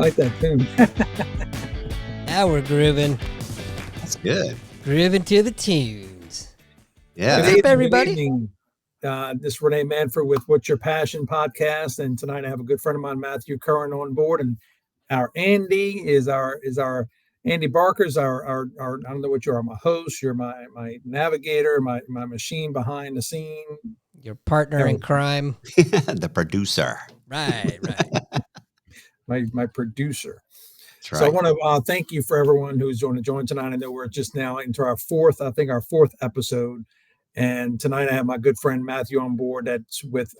like that tune. Now we're grooving. That's good. Grooving to the tunes. Yeah. What's up, everybody? Good evening. This is Renee Manford with What's Your Passion podcast, and tonight I have a good friend of mine, Matthew Currin, on board, and our Andy is our Andy Barker's our I don't know what you are, my host, you're my navigator, my machine behind the scene, Your partner in crime. The producer. Right. my producer. That's right. So I want to thank you for everyone who's going to join tonight. I know we're just now into our fourth episode. And tonight I have my good friend Matthew on board that's with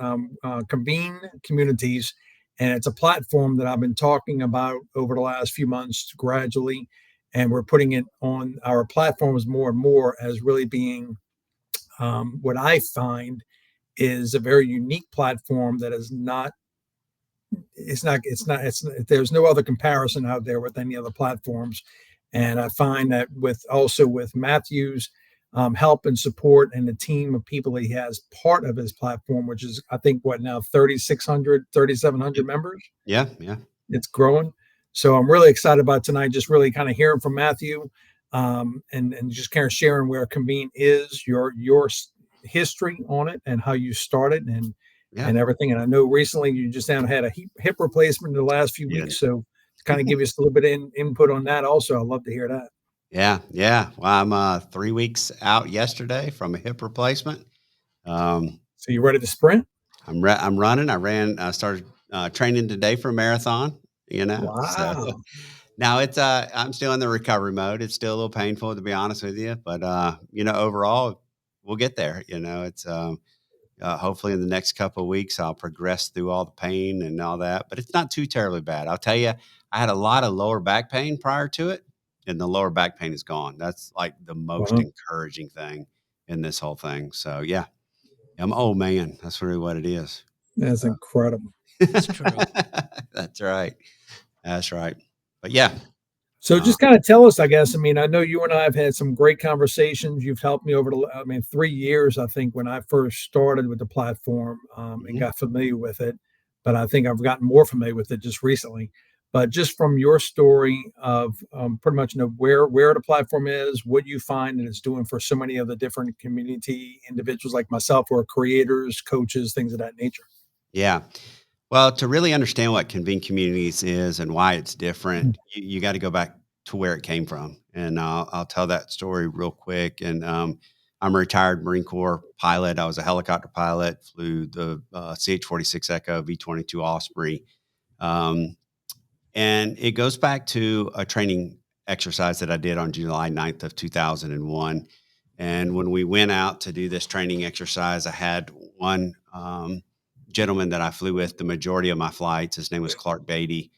Convene Communities. And it's a platform that I've been talking about over the last few months gradually. And we're putting it on our platforms more and more as really being what I find is a very unique platform that is not, there's no other comparison out there with any other platforms. And I find that with Matthew's help and support and the team of people he has part of his platform, which is, I think, what now, 3,700 members. Yeah. It's growing. So I'm really excited about tonight, just really kind of hearing from Matthew and just kind of sharing where Convene is, your history on it and how you started and everything. And I know recently you just had a hip replacement in the last few weeks. So to kind of give us a little bit of input on that also, I'd love to hear that. Yeah. Well, I'm 3 weeks out yesterday from a hip replacement. So you ready to sprint? I'm running. I started training today for a marathon, Wow. So now it's I'm still in the recovery mode. It's still a little painful, to be honest with you, but overall we'll get there. It's hopefully in the next couple of weeks, I'll progress through all the pain and all that, but it's not too terribly bad. I'll tell you, I had a lot of lower back pain prior to it, and the lower back pain is gone. That's like the most encouraging thing in this whole thing. So yeah, I'm old man. That's really what it is. That's incredible. That's true. That's right. But yeah. So just kind of tell us, I guess, I mean, I know you and I have had some great conversations. You've helped me over 3 years, I think, when I first started with the platform and got familiar with it. But I think I've gotten more familiar with it just recently. But just from your story of pretty much where the platform is, what you find that it's doing for so many of the different community individuals like myself who are creators, coaches, things of that nature. Yeah. Well, to really understand what Convene Communities is and why it's different, you got to go back to where it came from. And I'll tell that story real quick. And I'm a retired Marine Corps pilot. I was a helicopter pilot, flew the CH-46 Echo V-22 Osprey. And it goes back to a training exercise that I did on July 9th of 2001. And when we went out to do this training exercise, I had one gentleman that I flew with the majority of my flights. His name was Clark Beatty.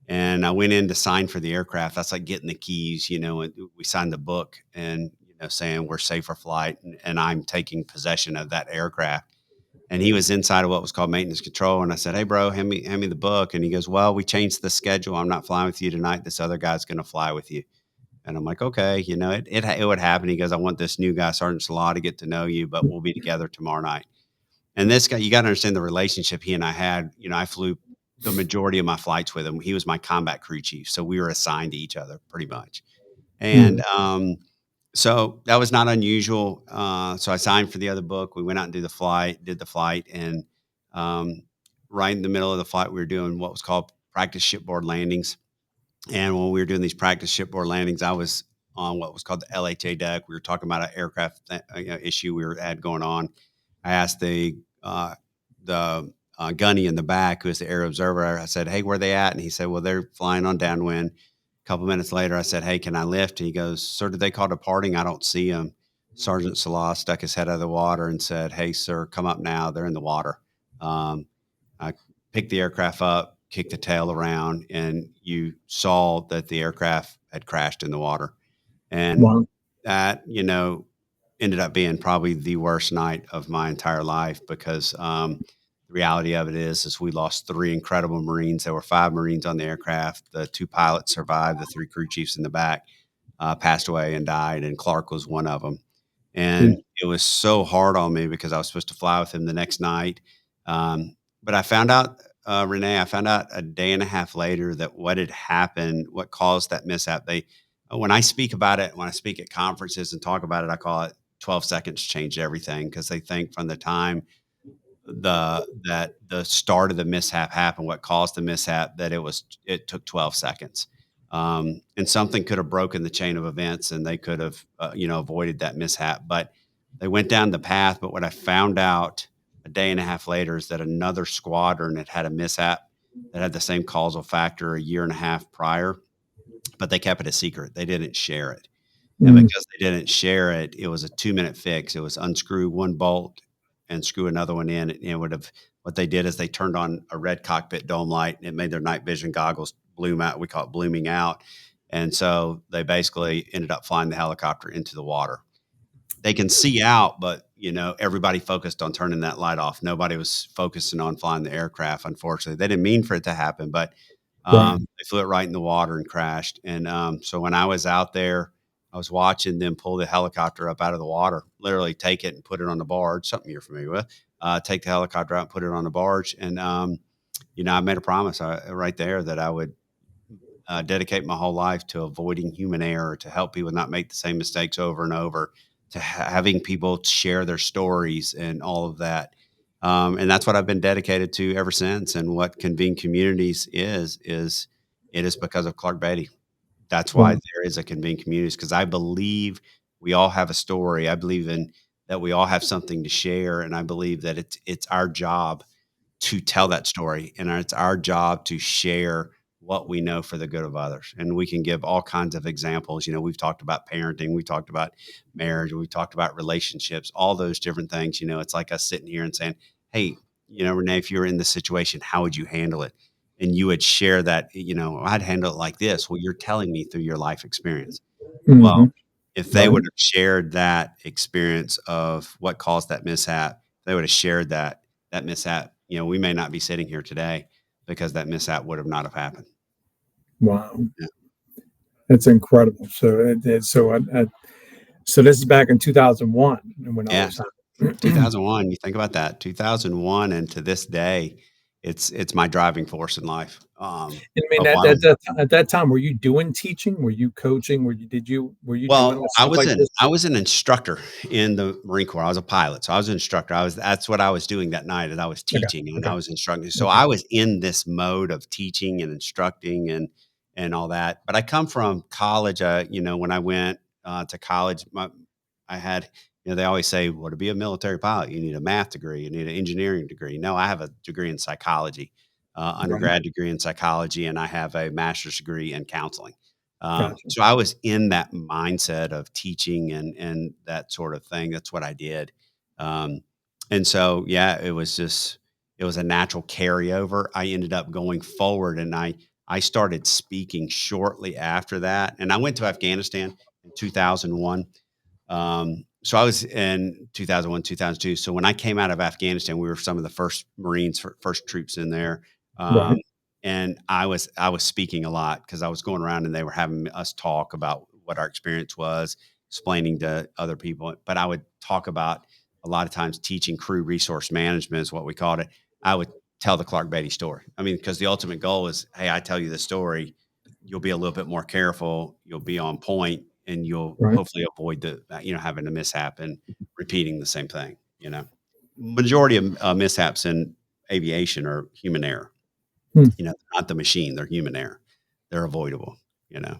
And I went in to sign for the aircraft. That's like getting the keys, and we signed the book and, saying we're safe for flight and I'm taking possession of that aircraft. And he was inside of what was called maintenance control. And I said, "Hey bro, hand me the book." And he goes, "Well, we changed the schedule. I'm not flying with you tonight. This other guy's going to fly with you." And I'm like, "Okay, it would happen." He goes, "I want this new guy, Sergeant Salah, to get to know you, but we'll be together tomorrow night." And this guy, you got to understand the relationship he and I had. I flew the majority of my flights with him. He was my combat crew chief. So we were assigned to each other pretty much. And so that was not unusual. So I signed for the other book. We went out and did the flight. And right in the middle of the flight, we were doing what was called practice shipboard landings. And when we were doing these practice shipboard landings, I was on what was called the LHA deck. We were talking about an aircraft issue we had going on. I asked the gunny in the back, who is the air observer, I said, "Hey, where are they at?" And he said, "Well, they're flying on downwind." A couple minutes later, I said, "Hey, can I lift?" And he goes, "Sir, did they call departing? I don't see them." Sergeant Salah stuck his head out of the water and said, "Hey, sir, come up now. They're in the water." I picked the aircraft up, kicked the tail around, and you saw that the aircraft had crashed in the water. And that, ended up being probably the worst night of my entire life because the reality of it is we lost 3 incredible Marines. There were 5 Marines on the aircraft. The 2 pilots survived. The 3 crew chiefs in the back passed away and died, and Clark was one of them. And it was so hard on me because I was supposed to fly with him the next night. But I found out Renee, I found out a day and a half later that what had happened, what caused that mishap. When I speak about it, when I speak at conferences and talk about it, I call it 12 seconds changed everything, because they think from the time the start of the mishap happened, what caused the mishap, that it took 12 seconds. And something could have broken the chain of events, and they could have, avoided that mishap, but they went down the path. But what I found out a day and a half later is that another squadron had a mishap that had the same causal factor a year and a half prior, but they kept it a secret. They didn't share it. And Mm, because they didn't share it, it was a 2-minute fix. It was unscrew one bolt and screw another one in. And it would have, what they did is they turned on a red cockpit dome light, and it made their night vision goggles bloom out. We call it blooming out. And so they basically ended up flying the helicopter into the water. They can see out, but everybody focused on turning that light off. Nobody was focusing on flying the aircraft. Unfortunately, they didn't mean for it to happen, but right. they flew it right in the water and crashed. And so when I was out there, I was watching them pull the helicopter up out of the water, literally take it and put it on the barge. Something you're familiar with. Take the helicopter out and put it on the barge. And I made a promise right there that I would dedicate my whole life to avoiding human error, to help people not make the same mistakes over and over, to having people share their stories and all of that. And that's what I've been dedicated to ever since. And what Convene Communities is it is because of Clark Beatty. That's why Wow. there is a Convene Communities, because I believe we all have a story. I believe in that we all have something to share, and I believe that it's our job to tell that story, and it's our job to share what we know for the good of others. And we can give all kinds of examples. We've talked about parenting, we talked about marriage, we talked about relationships, all those different things. It's like us sitting here and saying, hey, Renee, if you were in this situation, how would you handle it? And you would share that, I'd handle it like this. Well, you're telling me through your life experience. Well, Hmm. if they Right. would have shared that experience of what caused that mishap, they would have shared that mishap, we may not be sitting here today, because that mishap would have not have happened. Wow. Yeah. That's incredible. So this is back in 2001 when all Yeah. this happened. 2001, you think about that, 2001, and to this day, it's my driving force in life. And I mean, A while at that time, were you doing teaching? Were you coaching? Were you doing Well, all stuff like this? I was an instructor in the Marine Corps. I was a pilot, so I was an instructor. That's what I was doing that night, and I was Okay. teaching and Okay. I was instructing. So Okay. I was in this mode of teaching and instructing and all that. But I come from college. When I went to college, I had, they always say, well, to be a military pilot, you need a math degree, you need an engineering degree. No, I have a degree in psychology, Right. undergrad degree in psychology, and I have a master's degree in counseling. Gotcha. So I was in that mindset of teaching and that sort of thing. That's what I did. Um, and so, yeah, it was a natural carryover. I ended up going forward, and I started speaking shortly after that. And I went to Afghanistan in 2001. So I was in 2001, 2002. So when I came out of Afghanistan, we were some of the first Marines, first troops in there. Right. Um, and I was speaking a lot, because I was going around and they were having us talk about what our experience was, explaining to other people. But I would talk about, a lot of times, teaching crew resource management is what we called it. I would tell the Clark Beatty story. I mean, because the ultimate goal is, hey, I tell you the story, you'll be a little bit more careful, you'll be on point, and you'll Right. hopefully avoid having a mishap and repeating the same thing. Majority of mishaps in aviation are human error. Hmm. Not the machine; they're human error. They're avoidable. You know.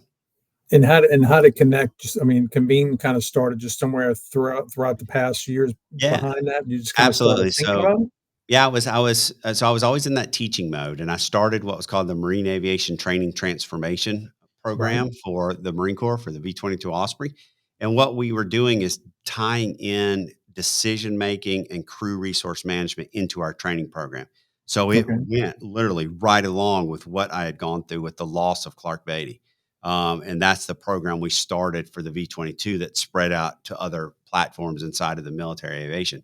And how to connect. Just, I mean, Convene kind of started just somewhere throughout the past years Yeah, behind that. You just kind of started absolutely. thinking So about it. yeah, I was always in that teaching mode, and I started what was called the Marine Aviation Training Transformation Right. program for the Marine Corps, for the V-22 Osprey. And what we were doing is tying in decision making and crew resource management into our training program. So it Okay. went literally right along with what I had gone through with the loss of Clark Beatty. And that's the program we started for the V-22 that spread out to other platforms inside of the military aviation.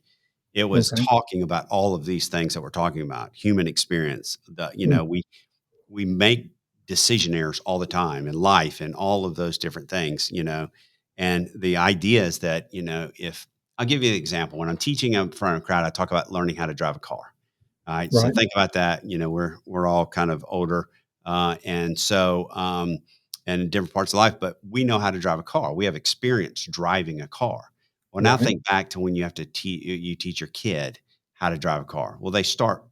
It was Okay. talking about all of these things that we're talking about, human experience. Hmm. We make decision errors all the time in life and all of those different things. And the idea is that, if I'll give you an example. When I'm teaching in front of a crowd, I talk about learning how to drive a car. All right. So Right. think about that. We're all kind of older. And in different parts of life, but we know how to drive a car. We have experience driving a car. Well, now Right. think back to when you have to you teach your kid how to drive a car. Well, they don't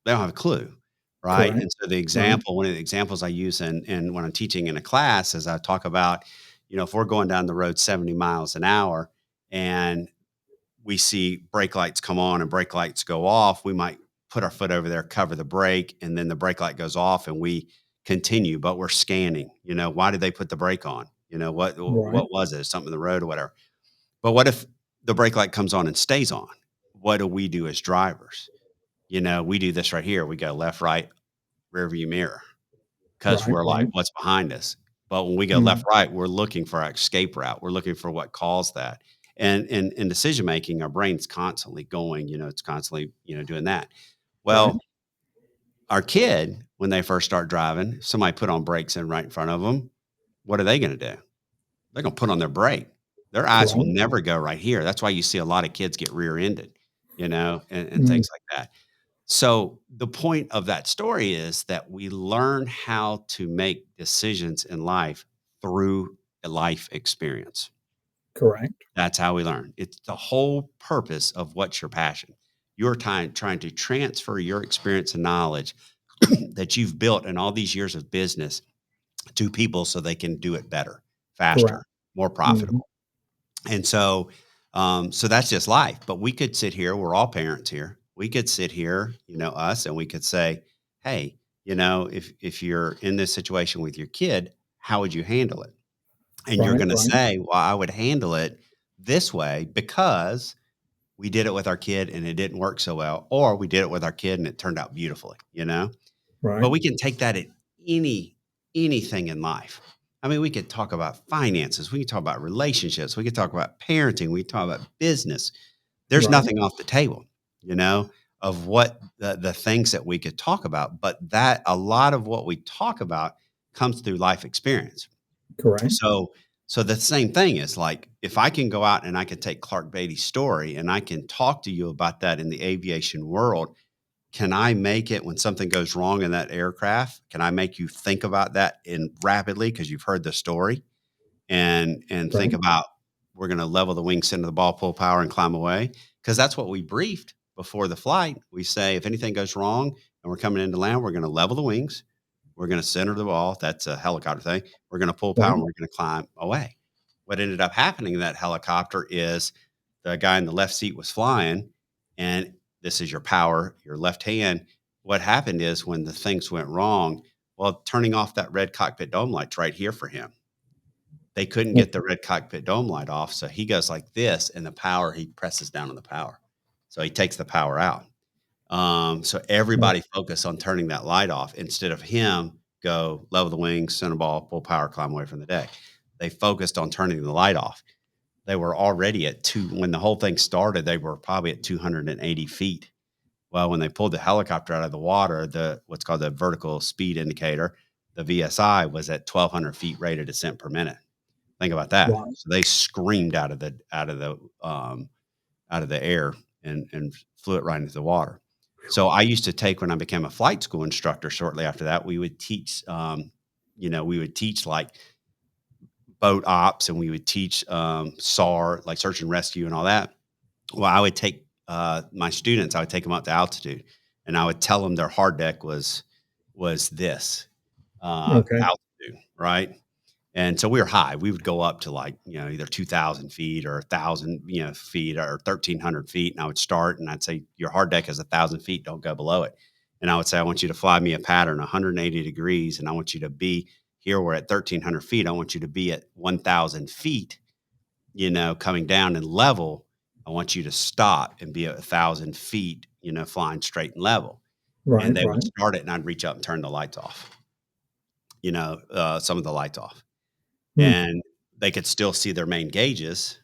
have a clue. Right. Correct. And so Right. one of the examples I use in when I'm teaching in a class is I talk about, if we're going down the road 70 miles an hour and we see brake lights come on and brake lights go off, we might put our foot over there, cover the brake, and then the brake light goes off and we continue, but we're scanning. Why did they put the brake on? Right. What was it? Something in the road or whatever. But what if the brake light comes on and stays on? What do we do as drivers? We do this right here. We go left, right, rear view mirror because Right. we're like, Right. what's behind us? But when we go left, Mm. right, we're looking for our escape route. We're looking for what caused that. And in decision making, our brain's constantly going, it's constantly, doing that. Right. Well, our kid, when they first start driving, if somebody put on brakes in right in front of them, what are they going to do? They're going to put on their brake. Their eyes will Right. never go right here. That's why you see a lot of kids get rear ended, and Mm. things like that. So the point of that story is that we learn how to make decisions in life through a life experience. Correct. That's how we learn. It's the whole purpose of what's your passion. You're trying to transfer your experience and knowledge that you've built in all these years of business to people so they can do it better, faster, Correct. more Hmm. profitable. And so that's just life. But we could sit here, we're all parents here. We could sit here, us, and we could say, hey, if you're in this situation with your kid, how would you handle it? And you're Right. going to Right. say, well, I would handle it this way because we did it with our kid and it didn't work so well, or we did it with our kid and it turned out beautifully. But Right. we can take that at anything in life. I mean, we could talk about finances, we can talk about relationships, we could talk about parenting, we can talk about business. There's Right. nothing off the table, you know, of what the things that we could talk about. But that a lot of what we talk about comes through life experience. Correct. So so the same thing is like if I can go out and I can take Clark Beatty's story and I can talk to you about that in the aviation world, can I make it when something goes wrong in that aircraft? Can I make you think about that in rapidly because you've heard the story and think Right. about we're going to level the wings, send to the ball, pull power, and climb away? Because that's what we briefed before the flight. We say if anything goes wrong and we're coming into land, we're going to level the wings, we're going to center the ball. That's a helicopter thing. We're going to pull power Right. and we're going to climb away. What ended up happening in that helicopter is the guy in the left seat was flying, and this is your power, your left hand. What happened is when the things went wrong, well, turning off that red cockpit dome light's right here for him. They couldn't get the red cockpit dome light off, so he goes like this, and the power he presses down on the power, so he takes the power out. So Mm. everybody focus on turning that light off instead of him go level the wings, center ball, pull power, climb away from the deck. They focused on turning the light off. They were already at when the whole thing started, they were probably at 280 feet. Well, when they pulled the helicopter out of the water, the what's called the vertical speed indicator, the VSI was at 1,200 feet rate of descent per minute. Think about that. Wow. So they screamed out of the air and flew it right into the water. So I used to take when I became a flight school instructor shortly after that, we would teach, we would teach like boat ops and we would teach SAR, like search and rescue and all that. Well, I would take my students, I would take them up to altitude and I would tell them their hard deck was this Okay. altitude, right? And so we were high. We would go up to like, either 2,000 feet or 1,000, feet or 1,300 feet. And I would start and I'd say, your hard deck is 1,000 feet. Don't go below it. And I would say, I want you to fly me a pattern 180 degrees. And I want you to be here. We're at 1,300 feet. I want you to be at 1,000 feet, coming down and level. I want you to stop and be at 1,000 feet, flying straight and level. And Right. they would Right. start it and I'd reach up and turn the lights off, some of the lights off Mm. and they could still see their main gauges.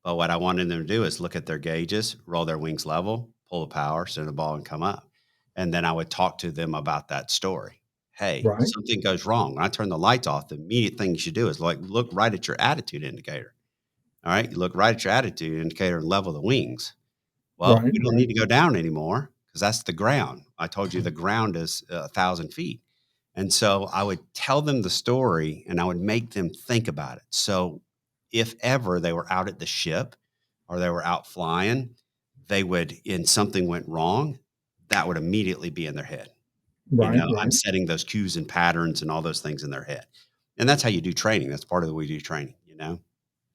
But what I wanted them to do is look at their gauges, roll their wings level, pull the power, send the ball, and come up. And then I would talk to them about that story. Hey, Right. something goes wrong. When I turn the lights off, the immediate thing you should do is like look right at your attitude indicator. All right. You look right at your attitude indicator and level the wings. Well, Right. we don't Right. need to go down anymore because that's the ground. I told you the ground is 1,000 feet. And so I would tell them the story and I would make them think about it. So if ever they were out at the ship or they were out flying, they would, and something went wrong, that would immediately be in their head. Right. I'm Right. setting those cues and patterns and all those things in their head. And that's how you do training. That's part of the way we do training.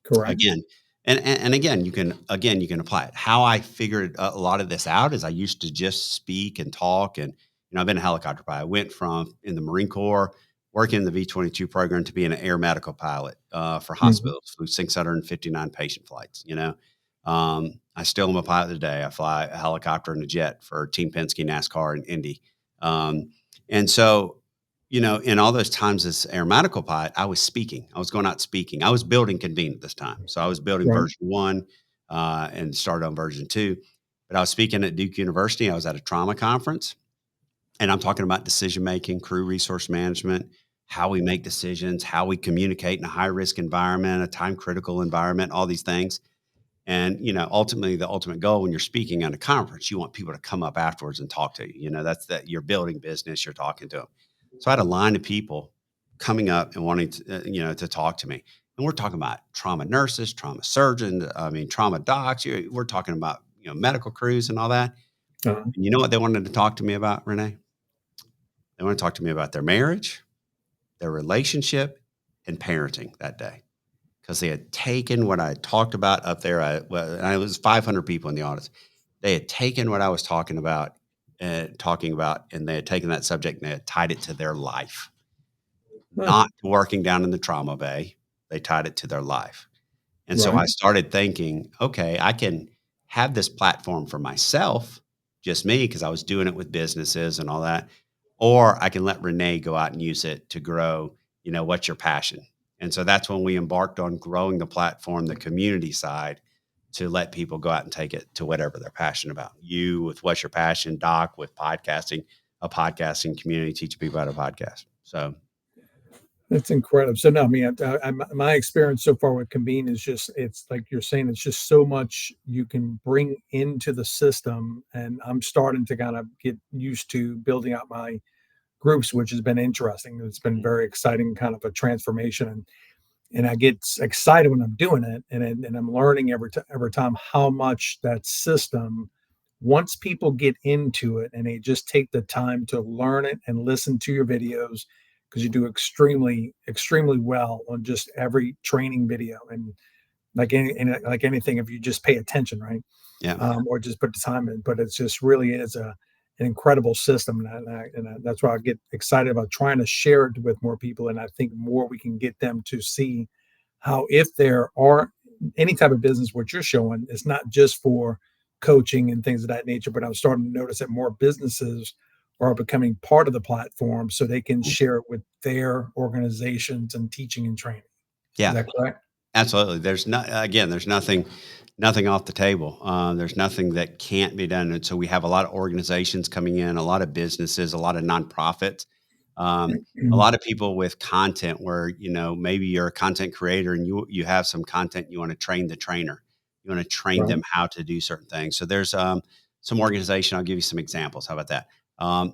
Correct. Again, and again, you can apply it. How I figured a lot of this out is I used to just speak and talk, and I've been a helicopter pilot. I went from in the Marine Corps, working in the V-22 program, to being an air medical pilot for Mhm. hospitals, flew 659 patient flights. I still am a pilot today. I fly a helicopter and a jet for Team Penske, NASCAR, and Indy. Um, and so in all those times as air medical pilot, I was speaking. I was going out speaking. I was building Convene at this time. So I was building Right. version one and started on version two. But I was speaking at Duke University. I was at a trauma conference, and I'm talking about decision making, crew resource management, how we make decisions, how we communicate in a high risk environment, a time critical environment, all these things. And, ultimately the ultimate goal when you're speaking at a conference, you want people to come up afterwards and talk to you. That's that you're building business, you're talking to them. So I had a line of people coming up and wanting to talk to me. And we're talking about trauma nurses, trauma surgeons, trauma docs. We're talking about, medical crews and all that. Uh, And you know what they wanted to talk to me about, Renee? They want to talk to me about their marriage, their relationship, and parenting that day, because they had taken what I talked about up there. I was 500 people in the audience. They had taken what I was talking about, and they had taken that subject and they had tied it to their life, huh. not working down in the trauma bay. They tied it to their life. And so Right. I started thinking, okay, I can have this platform for myself, just me, because I was doing it with businesses and all that. Or I can let Renee go out and use it to grow, what's your passion? And so that's when we embarked on growing the platform, the community side, to let people go out and take it to whatever they're passionate about. You with what's your passion, Doc with podcasting, a podcasting community, teaching people how to podcast. So That's incredible. So no, I mean, my experience so far with Convene is just, it's like you're saying, it's just so much you can bring into the system. And I'm starting to kind of get used to building out my groups, which has been interesting. It's been very exciting, kind of a transformation. And I get excited when I'm doing it. And I'm learning every time how much that system, once people get into it and they just take the time to learn it and listen to your videos, because you do extremely well on just every training video. And like anything, if you just pay attention, right? yeah. Or just put the time in. But it's just really is an incredible system, that's why I get excited about trying to share it with more people. And I think more we can get them to see how, if there are any type of business what you're showing, it's not just for coaching and things of that nature. But I'm starting to notice that more businesses are becoming part of the platform so they can share it with their organizations and teaching and training. Is Yeah. that correct? Absolutely. There's nothing off the table. There's nothing that can't be done. And so we have a lot of organizations coming in, a lot of businesses, a lot of nonprofits, a lot of people with content where, maybe you're a content creator and you have some content, you want to train the trainer. You want to train Right. them how to do certain things. So there's some organization. I'll give you some examples. How about that?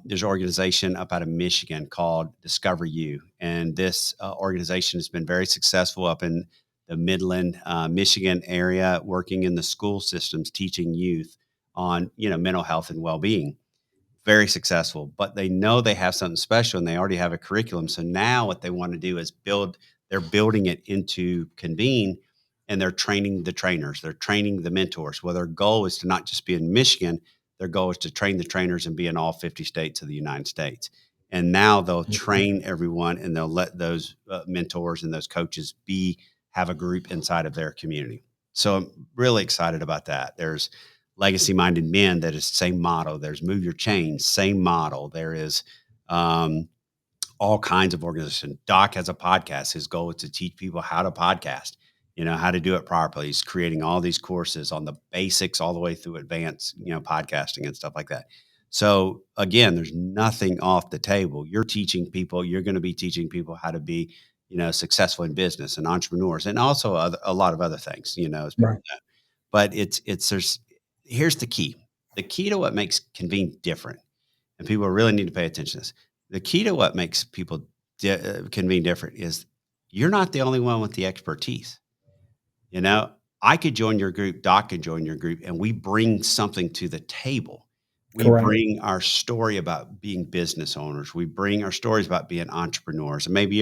There's an organization up out of Michigan called Discover You. And this organization has been very successful up in the Midland, Michigan area, working in the school systems, teaching youth on, mental health and well-being. Very successful, but they know they have something special and they already have a curriculum. So now what they want to do is they're building it into Convene, and they're training the trainers, they're training the mentors. Well, their goal is to not just be in Michigan, their goal is to train the trainers and be in all 50 states of the United States. And now they'll train everyone and they'll let those mentors and those coaches have a group inside of their community. So I'm really excited about that. There's legacy minded men that is same model. There's move your change, same model. There is um, all kinds of organizations. Doc has a podcast. His goal is to teach people how to podcast, how to do it properly. He's creating all these courses on the basics all the way through advanced, podcasting and stuff like that. So again, there's nothing off the table. You're going to be teaching people how to be, successful in business and entrepreneurs, and also a lot of other things, as people Right. know. But here's the key. the key to what makes Convene different, and people really need to pay attention to this. The key to what makes people Convene different is you're not the only one with the expertise. You know, I could join your group, Doc could join your group, and we bring something to the table. We Correct. bring our story about being business owners. We bring our stories about being entrepreneurs. And maybe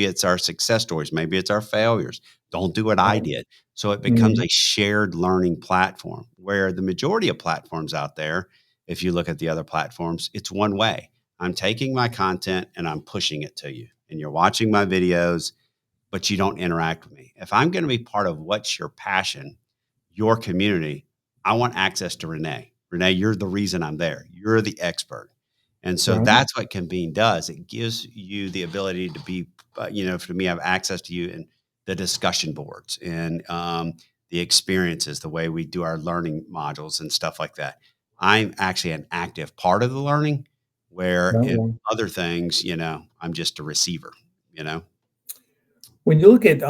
it's our success stories, maybe it's our failures. Don't do what I Right. did. So it becomes Mhm. a shared learning platform where the majority of platforms out there, if you look at the other platforms, it's one way. I'm taking my content and I'm pushing it to you. And you're watching my videos but you don't interact with me. If I'm going to be part of what's your passion, your community, I want access to Renee. Renee, you're the reason I'm there. You're the expert. And so Right. that's what Convene does. It gives you the ability to be, for me, I have access to you in the discussion boards and the experiences, the way we do our learning modules and stuff like that. I'm actually an active part of the learning, where Right. in Well, other things, I'm just a receiver, you know? when you look at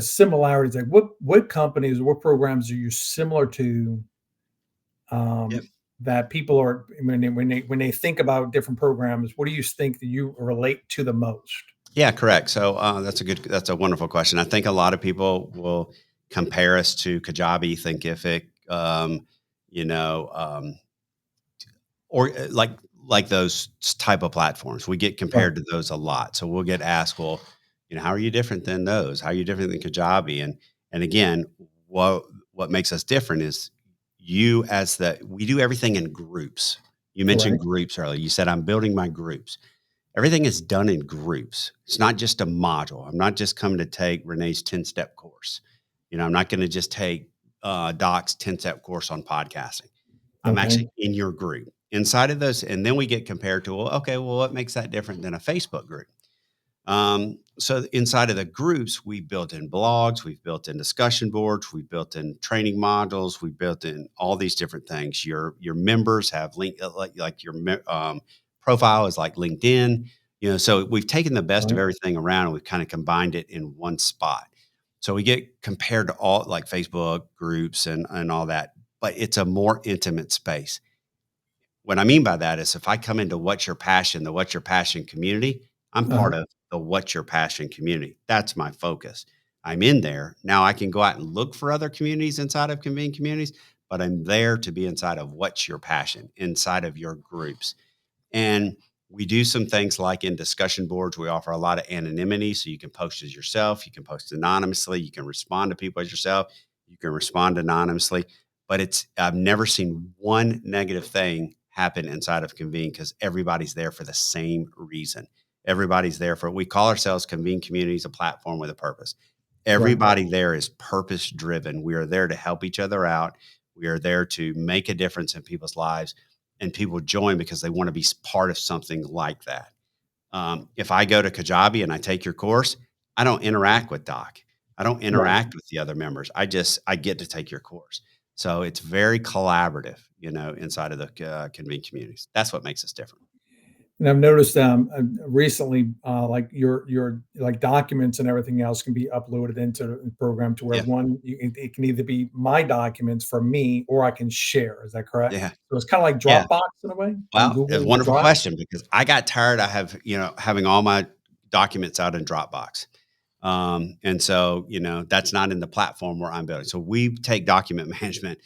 similarities, like what companies, what programs are you similar to Yep. that people are when they think about different programs? What do you think that you relate to the most? Yeah, correct. So that's a wonderful question. I think a lot of people will compare us to Kajabi, Thinkific, you know, or like those type of platforms. We get Right. compared to those a lot. So we'll get asked, well, how are you different than those? How are you different than Kajabi? And again, what what makes us different is we do everything in groups. You mentioned Correct. groups earlier. You said I'm building my groups. Everything is done in groups. It's not just a module. I'm not just coming to take Renee's 10-step course. I'm not going to just take Doc's 10-step course on podcasting. I'm Okay. actually in your group inside of those. And then we get compared to, well, okay, well, what makes that different than a Facebook group? So inside of the groups, we built in blogs, we've built in discussion boards, we've built in training modules, we built in all these different things. Your members have like your profile is like LinkedIn. So we've taken the best of Right. everything around and we've kind of combined it in one spot. So we get compared to all like Facebook groups and all that, but it's a more intimate space. What I mean by that is if I come into What's Your Passion, the What's Your Passion community, I'm Uh-huh. part of the What's Your Passion community. That's my focus. I'm in there. Now I can go out and look for other communities inside of Convene Communities, but I'm there to be inside of What's Your Passion, inside of your groups. And we do some things like in discussion boards, we offer a lot of anonymity. So you can post as yourself, you can post anonymously, you can respond to people as yourself, you can respond anonymously. But I've never seen one negative thing happen inside of Convene because everybody's there for the same reason. Everybody's there we call ourselves Convene Communities, a platform with a purpose. Right. Everybody there is purpose driven. We are there to help each other out. We are there to make a difference in people's lives and people join because they want to be part of something like that. If I go to Kajabi and I take your course, I don't interact with Doc. I don't Right. interact with the other members. I get to take your course. So it's very collaborative, inside of the Convene Communities. That's what makes us different. And I've noticed recently, like your like documents and everything else can be uploaded into the program to where Yeah, it can either be my documents from me or I can share. Is that correct? yeah, So it's kind of like yeah. Dropbox in a way on Well, it's a Google wonderful Drive. question because I got tired. I have, having all my documents out in Dropbox. And so, that's not in the platform where I'm building. So we take document management.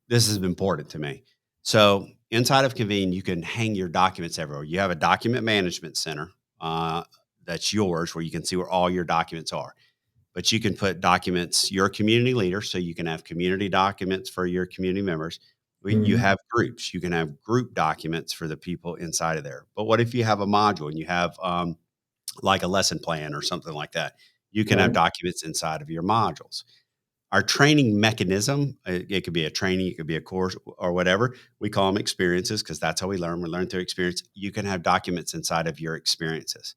This is important to me. So inside of Convene, you can hang your documents everywhere. You have a document management center that's yours where you can see where all your documents are. But you can put documents, you're a community leader, so you can have community documents for your community members. You Mhm. have groups. You can have group documents for the people inside of there. But what if you have a module and you have like a lesson plan or something like that? You can have Right. documents inside of your modules. Our training mechanism, it could be a training, it could be a course or whatever. We call them experiences because that's how we learn. We learn through experience. You can have documents inside of your experiences.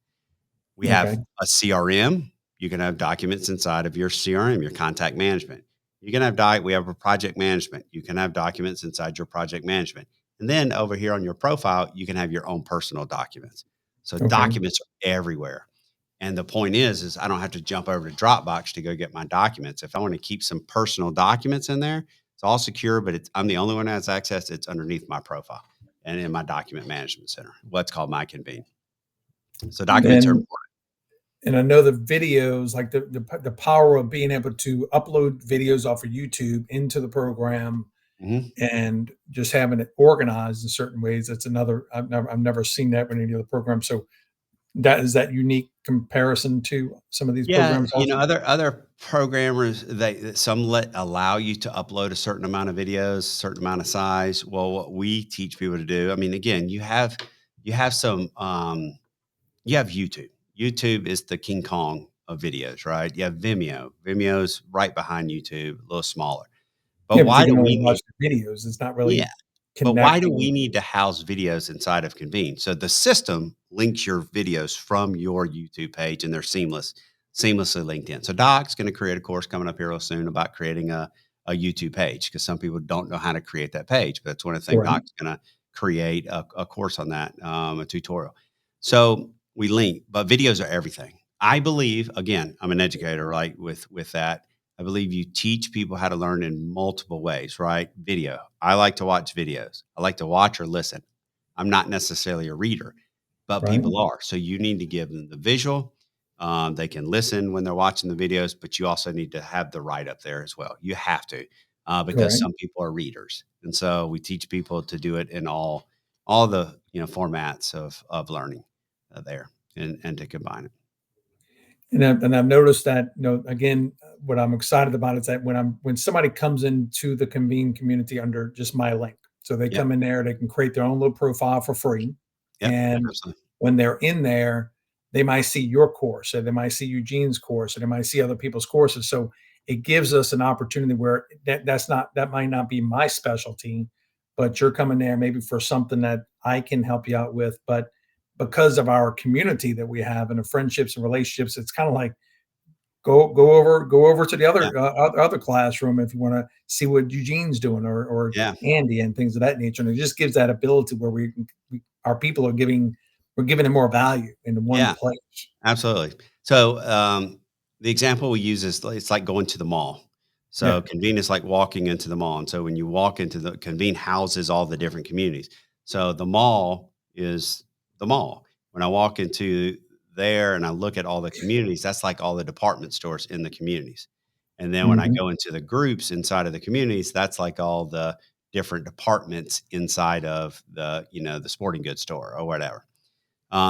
We have Okay. a CRM. You can have documents inside of your CRM, your contact management. You can have we have a project management. You can have documents inside your project management. And then over here on your profile, you can have your own personal documents. So Okay. documents are everywhere. And the point is I don't have to jump over to Dropbox to go get my documents. If I want to keep some personal documents in there, It's all secure, but I'm the only one that has access. It's underneath my profile and in my document management center, what's called my Convene. So documents are And important. and I know the videos, like the power of being able to upload videos off of YouTube into the program Mhm. and just having it organized in certain ways. That's another. I've never seen that in any other program. So that is that unique comparison to some of these Yeah, programs also. other programmers, some allow you to upload a certain amount of videos, certain amount of size. Well, what we teach people to do, I mean, again, you have some you have YouTube. YouTube is the King Kong of videos, right? You have Vimeo. Vimeo's right behind YouTube, a little smaller. But Yeah, but why you do can only we watch need the videos. It's not yeah. really But why do connecting. we need to house videos inside of Convene? So the system links your videos from your YouTube page and they're seamlessly linked in. So Doc's going to create a course coming up here real soon about creating a YouTube page because some people don't know how to create that page. But that's one of the things Right, Doc's going to create a course on that, a tutorial. So we link, but videos are everything. I believe, again, I'm an educator, right? With that, I believe you teach people how to learn in multiple ways, right? Video. I like to watch videos. I like to watch or listen. I'm not necessarily a reader, but right, people are. So you need to give them the visual. They can listen when they're watching the videos, but you also need to have the write up there as well. You have to, because correct. some people are readers, and so we teach people to do it in all the formats of learning there and to combine it. And I've noticed that, again, what I'm excited about is that when somebody comes into the Convene community under just my link, so they Yep. come in there, they can create their own little profile for free. Yep. And Absolutely. when they're in there, they might see your course, or they might see Eugene's course, or they might see other people's courses. So it gives us an opportunity where that might not be my specialty, but you're coming there maybe for something that I can help you out with. But because of our community that we have and the friendships and relationships, it's kind of like go over to the Yeah. other classroom if you want to see what Eugene's doing, or Yeah. Andy, and things of that nature. And it just gives that ability where our people we're giving them more value in one Yeah. place. Absolutely. So, the example we use is it's like going to the mall. So Yeah. Convene is like walking into the mall. And so when you walk into the Convene houses all the different communities. So the mall is the mall. When I walk into there and I look at all the communities, that's like all the department stores in the communities. And then when I Hmm. go into the groups inside of the communities, that's like all the different departments inside of the sporting goods store or whatever.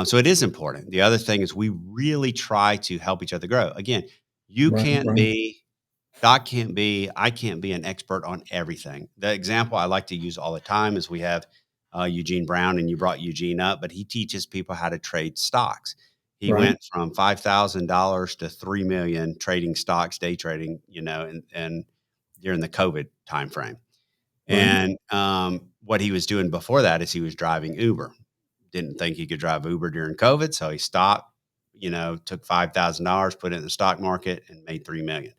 So it is important. The other thing is we really try to help each other grow. Again, you Right. can't Right. be, I can't be an expert on everything. The example I like to use all the time is we have Eugene Brown, and you brought Eugene up, but he teaches people how to trade stocks. He Right. went from $5,000 to 3 million trading stocks, day trading, and during the COVID timeframe. Right. And what he was doing before that is he was driving Uber. Didn't think he could drive Uber during COVID, so he stopped, took $5,000, put it in the stock market and made 3 million.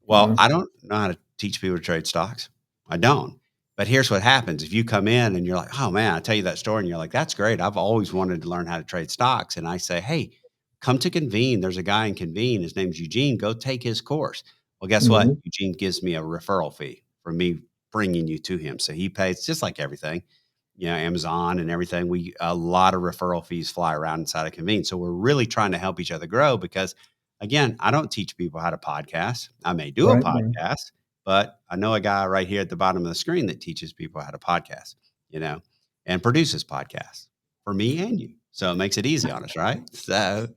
Well, Wow. I don't know how to teach people to trade stocks. I don't. But here's what happens. If you come in and you're like, "Oh man, I tell you that story," and you're like, "That's great. I've always wanted to learn how to trade stocks." And I say, "Hey, come to Convene. There's a guy in Convene. His name's Eugene. Go take his course." Well, guess what? Hmm. Eugene gives me a referral fee for me bringing you to him. So he pays just like everything, Amazon and everything. A lot of referral fees fly around inside of Convene. So we're really trying to help each other grow because, again, I don't teach people how to podcast. I may do a Right. Right. podcast, but I know a guy right here at the bottom of the screen that teaches people how to podcast, and produces podcasts for me and you. So it makes it easy on us, right? So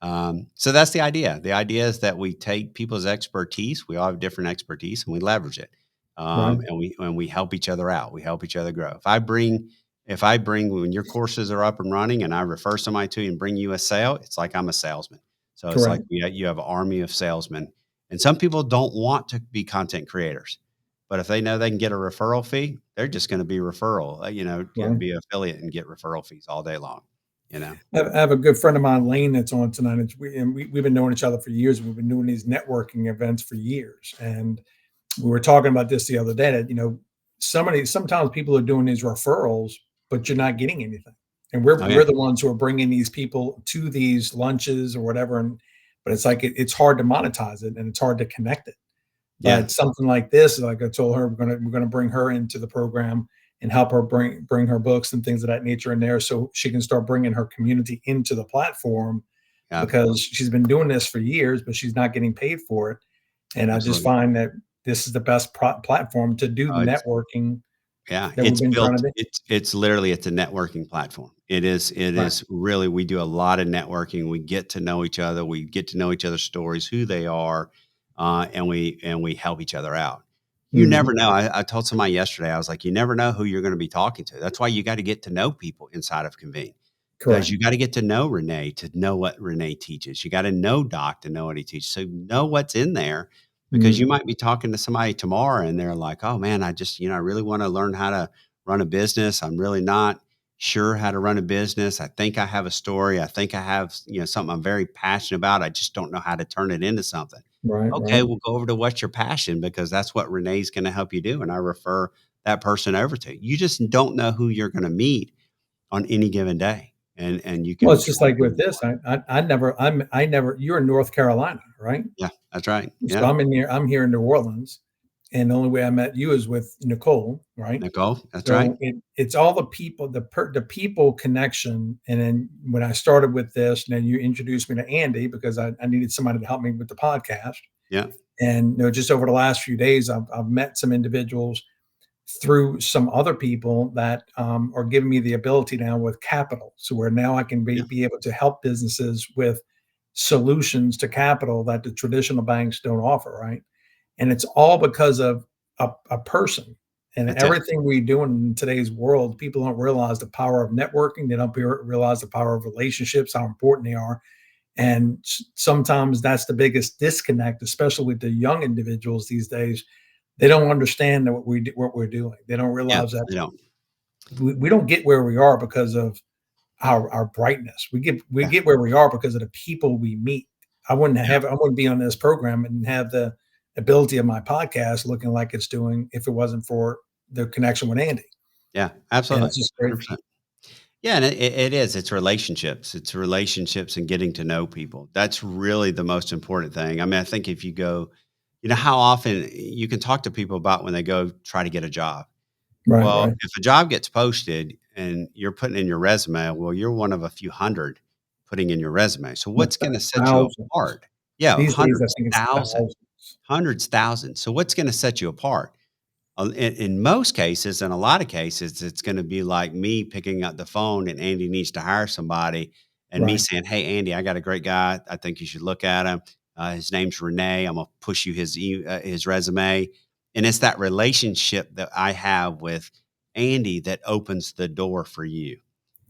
that's the idea. The idea is that we take people's expertise. We all have different expertise, and we leverage it, Right. and we help each other out. We help each other grow. If I bring when your courses are up and running, and I refer somebody to you and bring you a sale, it's like I'm a salesman. So it's like Correct. you have an army of salesmen, and some people don't want to be content creators, but if they know they can get a referral fee, they're just going to be referral. Right. Be affiliate and get referral fees all day long. You know. I have a good friend of mine, Lane, that's on tonight. And we've been knowing each other for years. We've been doing these networking events for years. And we were talking about this the other day that, sometimes people are doing these referrals, but you're not getting anything. And we're, Oh yeah. we're the ones who are bringing these people to these lunches or whatever. But it's like, it's hard to monetize it, and it's hard to connect it. Yeah, But something like this, like I told her, we're gonna bring her into the program and help her bring her books and things of that nature in there, so she can start bringing her community into the platform yeah, because she's been doing this for years, but she's not getting paid for it. And I just absolutely. find that this is the best platform to do the It's networking Yeah, that we've it's been trying built to do. it's literally it's a networking platform. It Right. is really we do a lot of networking. We get to know each other. We get to know each other's stories, who they are, and we help each other out. You Mhm. never know. I told somebody yesterday, I was like, you never know who you're going to be talking to. That's why you got to get to know people inside of Convene. Because Correct. you got to get to know Renee to know what Renee teaches. You got to know Doc to know what he teaches. So know what's in there because you Mhm. might be talking to somebody tomorrow and they're like, oh man, I just, I really want to learn how to run a business. I'm really not sure how to run a business. I think I have a story. I think I have, something I'm very passionate about. I just don't know how to turn it into something. Right, Okay, right. we'll go over to what's your passion because that's what Renee's going to help you do. And I refer that person over to you. You just don't know who you're going to meet on any given day. And you Well, can it's just try like to with avoid. this, I never you're in North Carolina, right? Yeah, that's right. So Yeah. I'm here in New Orleans, and the only way I met you is with Nicole, right? Nicole, that's right. So it's all the people, the people connection. And then when I started with this, and then you introduced me to Andy because I needed somebody to help me with the podcast. Yeah. And just over the last few days, I've met some individuals through some other people that are giving me the ability now with capital. So where now I can Yeah. be able to help businesses with solutions to capital that the traditional banks don't offer, right? And it's all because of a person. And That's it. everything we do in today's world, people don't realize the power of networking. They don't realize the power of relationships, how important they are. And sometimes that's the biggest disconnect, especially with the young individuals these days. They don't understand that what we're doing. They don't Yeah. realize that You know. we don't get where we are because of our brightness. We Yeah. get where we are because of the people we meet. Yeah. I wouldn't be on this program and have the ability of my podcast looking like it's doing if it wasn't for the connection with Andy. Yeah. And Absolutely. it's just crazy. 100%. Yeah, and it is. It's relationships. It's relationships and getting to know people. That's really the most important thing. I mean, I think if you go, how often you can talk to people about when they go try to get a job. Right, Well, right. if a job gets posted and you're putting in your resume, well, you're one of a few hundred putting in your resume. So The what's going to set you thousands. apart? Yeah, These days, I think it's thousands. hundreds, thousands. So what's going to set you apart? In most cases, in a lot of cases, it's going to be like me picking up the phone and Andy needs to hire somebody, and me Right. saying, "Hey, Andy, I got a great guy. I think you should look at him. His name's Renee. I'm gonna push you his resume." And it's that relationship that I have with Andy that opens the door for you,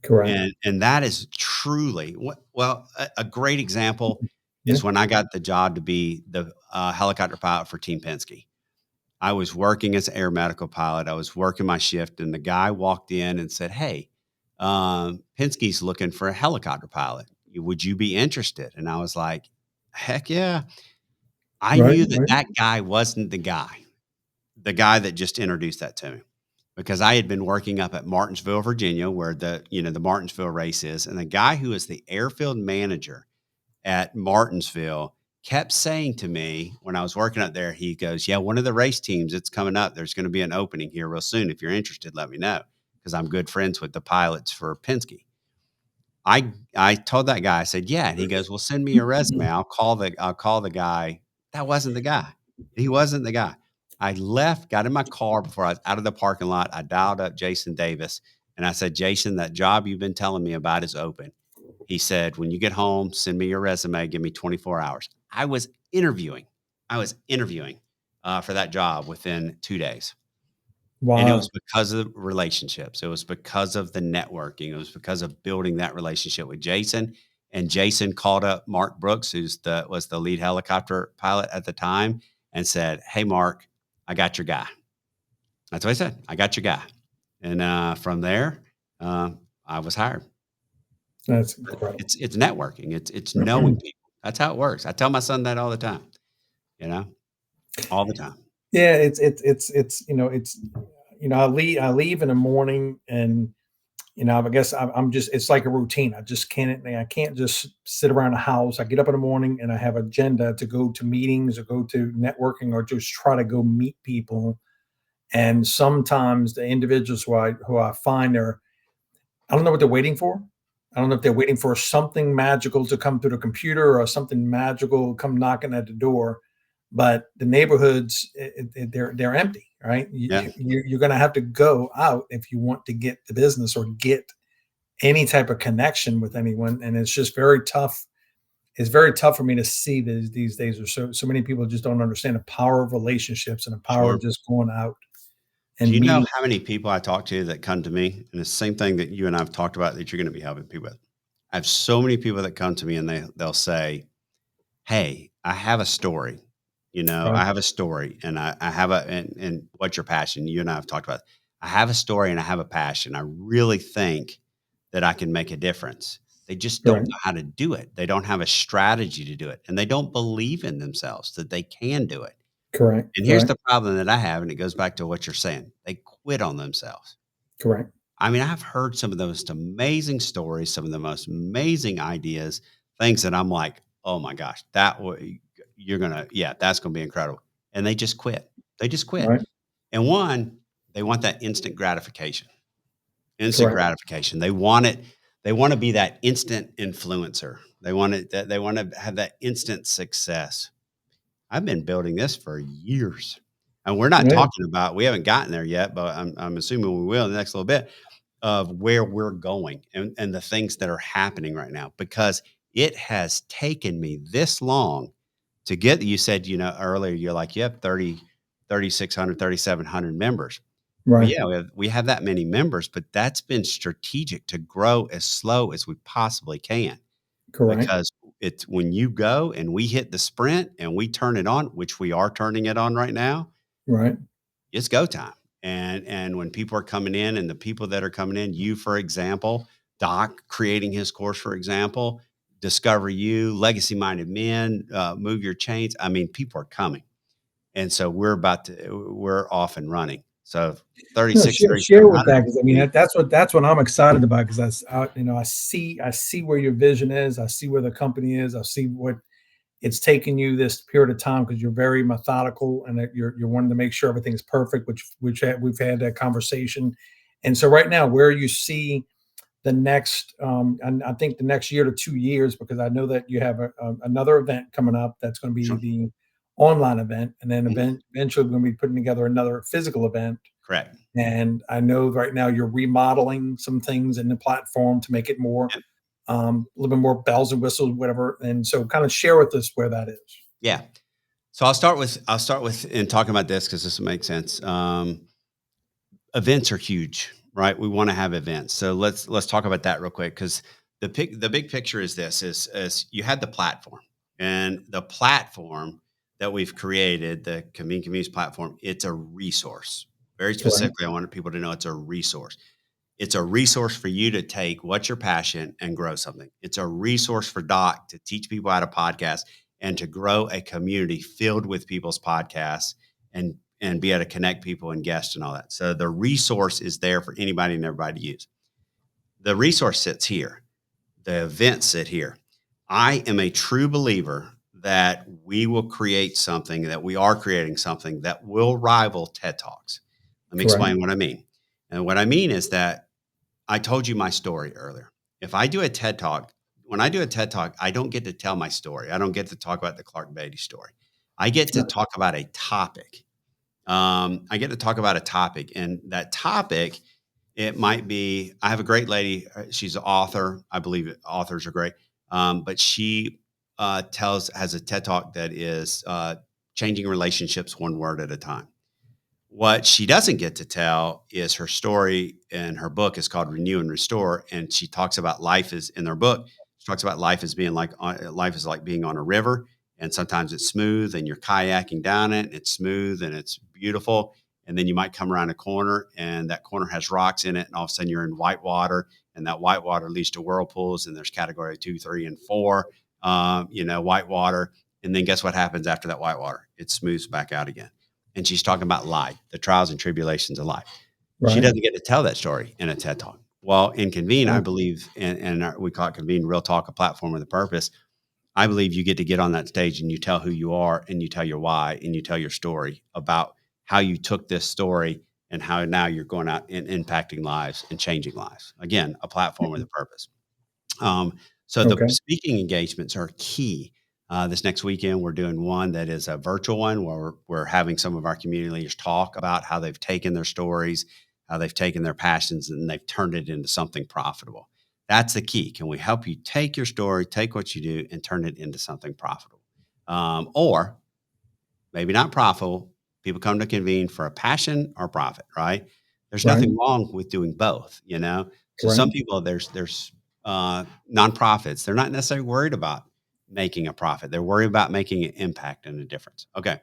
Correct. and that is truly well. A great example Yeah. is when I got the job to be the helicopter pilot for Team Penske. I was working as an air medical pilot. I was working my shift, and the guy walked in and said, "Hey, Penske's looking for a helicopter pilot. Would you be interested?" And I was like, "Heck yeah!" I Right, knew that right. that guy wasn't the guy that just introduced that to me, because I had been working up at Martinsville, Virginia, where the Martinsville race is, and the guy who is the airfield manager at Martinsville kept saying to me when I was working up there, he goes, "Yeah, one of the race teams, it's coming up. There's going to be an opening here real soon. If you're interested, let me know." Because I'm good friends with the pilots for Penske. I told that guy, I said, "Yeah." And he goes, "Well, send me your resume. I'll call the guy." That wasn't the guy. He wasn't the guy. I left, got in my car before I was out of the parking lot. I dialed up Jason Davis and I said, "Jason, that job you've been telling me about is open." He said, "When you get home, send me your resume. Give me 24 hours." I was interviewing for that job within 2 days. And it was Wow. because of relationships. It was because of the networking. It was because of building that relationship with Jason. And Jason called up Mark Brooks, was the lead helicopter pilot at the time, and said, "Hey, Mark, I got your guy." That's what I said. I got your guy. And from there, uh, I was hired. That's But incredible. it's networking. It's knowing people. That's how it works. I tell my son that all the time. You know, all the time. Yeah, it's I leave in the morning and I guess I'm just, it's like a routine. I can't just sit around the house. I get up in the morning and I have agenda to go to meetings or go to networking or just try to go meet people. And sometimes the individuals who I find are, I don't know what they're waiting for. I don't know if they're waiting for something magical to come through the computer or something magical come knocking at the door. But the neighborhoods, they're empty, right? Yeah. You're going to have to go out if you want to get the business or get any type of connection with anyone, and it's just very tough. It's very tough for me to see these days. Or so many people just don't understand the power of relationships and the power Sure. of just going out Do and you know meeting. how many people I talk to that come to me? And it's the same thing that you and I've talked about that you're going to be helping people with. I have so many people that come to me and they'll say, "Hey, I have a story. Right, I have a story and I have and what's your passion?" You and I have talked about. I have a story and I have a passion. I really think that I can make a difference. They just don't right, know how to do it. They don't have a strategy to do it. And they don't believe in themselves that they can do it. correct, And here's correct, the problem that I have, and it goes back to what you're saying. They quit on themselves. correct. I mean, I've heard some of the most amazing stories, some of the most amazing ideas, things that I'm like, "Oh my gosh, you're gonna, yeah, that's gonna be incredible." And they just quit. They just quit. Right, And one, they want that instant gratification. Instant correct. gratification. They want it. They want to be that instant influencer. They want it. They want to have that instant success. I've been building this for years. And we're not Yeah, talking about, we haven't gotten there yet, but I'm assuming we will in the next little bit of where we're going and the things that are happening right now, because it has taken me this long to get, you said, earlier, you're like, you have 3,600, 3,700 members. Well, right, yeah, we have that many members, but that's been strategic to grow as slow as we possibly can, correct, because it's when you go and we hit the sprint and we turn it on, which we are turning it on right now, right. it's go time. And when people are coming in, and the people that are coming in, you, for example, Doc creating his course, for example, Discover You, Legacy Minded Men, Move Your Chains. I mean, people are coming. And so we're off and running. So No, 36, share with 3,700. that because I mean that's what I'm excited about because I see where your vision is. I see where the company is. I see what it's taken you this period of time because you're very methodical and that you're wanting to make sure everything's perfect, we've had that conversation. And so right now, where you see the next, and I think the next year to 2 years, because I know that you have another event coming up that's going to be Sure. the online event, and then Mhm. eventually we're going to be putting together another physical event. Correct. And I know right now you're remodeling some things in the platform to make it more, Yep. a little bit more bells and whistles, whatever. And so, kind of share with us where that is. Yeah. So I'll start with in talking about this because this will make sense. Events are huge, right? We want to have events. So let's talk about that real quick, because the big picture is this: is you had the platform, and the platform that we've created, the Convene Communities platform. It's a resource. Very Correct. specifically, I wanted people to know it's a resource. It's a resource for you to take what's your passion and grow something. It's a resource for Doc to teach people how to podcast and to grow a community filled with people's podcasts and be able to connect people and guests and all that. So the resource is there for anybody and everybody to use. The resource sits here. The events sit here. I am a true believer that we will create something, that we are creating something that will rival TED Talks. Let me Correct. explain what I mean. And what I mean is that I told you my story earlier. If I do a TED Talk, when I do a TED Talk, I don't get to tell my story. I don't get to talk about the Clark Beatty story. I get to talk about a topic. I get to talk about a topic, and that topic, it might be, I have a great lady. She's an author. I believe authors are great. But she has a TED Talk that is changing relationships one word at a time. What she doesn't get to tell is her story, and her book is called Renew and Restore. And she talks about life is in her book. She talks about life as being like life is like being on a river, and sometimes it's smooth and you're kayaking down it. And it's smooth and it's beautiful. And then you might come around a corner and that corner has rocks in it. And all of a sudden you're in white water, and that white water leads to whirlpools. And there's category 2, 3, and 4, white water. And then guess what happens after that white water? It smooths back out again. And she's talking about life, the trials and tribulations of life. She Right. doesn't get to tell that story in a TED Talk. Well, in Convene, I Right. believe, we call it Convene Real Talk, a platform with a purpose. I believe you get on that stage and you tell who you are and you tell your why and you tell your story about how you took this story and how now you're going out and impacting lives and changing lives. Again, a platform with a purpose. So the Okay. speaking engagements are key. This next weekend, we're doing one that is a virtual one where we're having some of our community leaders talk about how they've taken their stories, how they've taken their passions, and they've turned it into something profitable. That's the key. Can we help you take your story, take what you do, and turn it into something profitable? Or maybe not profitable. People come to Convene for a passion or profit, right? There's Right. nothing wrong with doing both, you know? So Right. some people, there's nonprofits. They're not necessarily worried about making a profit. They're worried about making an impact and a difference. Okay.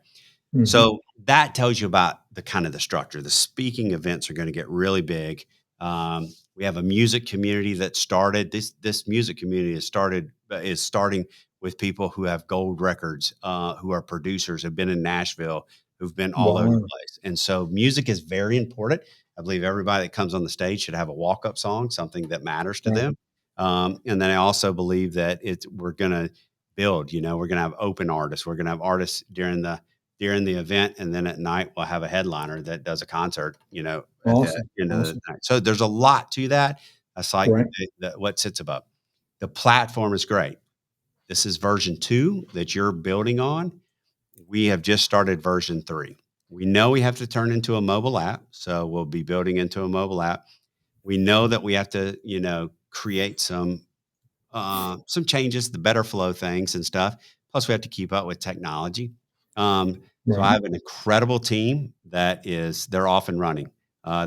Hmm. So that tells you about the kind of the structure. The speaking events are going to get really big. We have a music community that started. This music community is starting with people who have gold records, who are producers, have been in Nashville, who've been all over the Wow. place. And so music is very important. I believe everybody that comes on the stage should have a walk up song, something that matters to Right. them. And then I also believe that we're going to build. We're going to have open artists. We're going to have artists during the event, and then at night we'll have a headliner that does a concert, at the Awesome. end of the Awesome. night. So there's a lot to that. That's like Right. what sits above. The platform is great. This is version 2 that you're building on. We have just started version 3. We know we have to turn into a mobile app, so we'll be building into a mobile app. We know that we have to, create some changes, the better flow things and stuff. Plus, we have to keep up with technology. So I Right. have an incredible team they're off and running.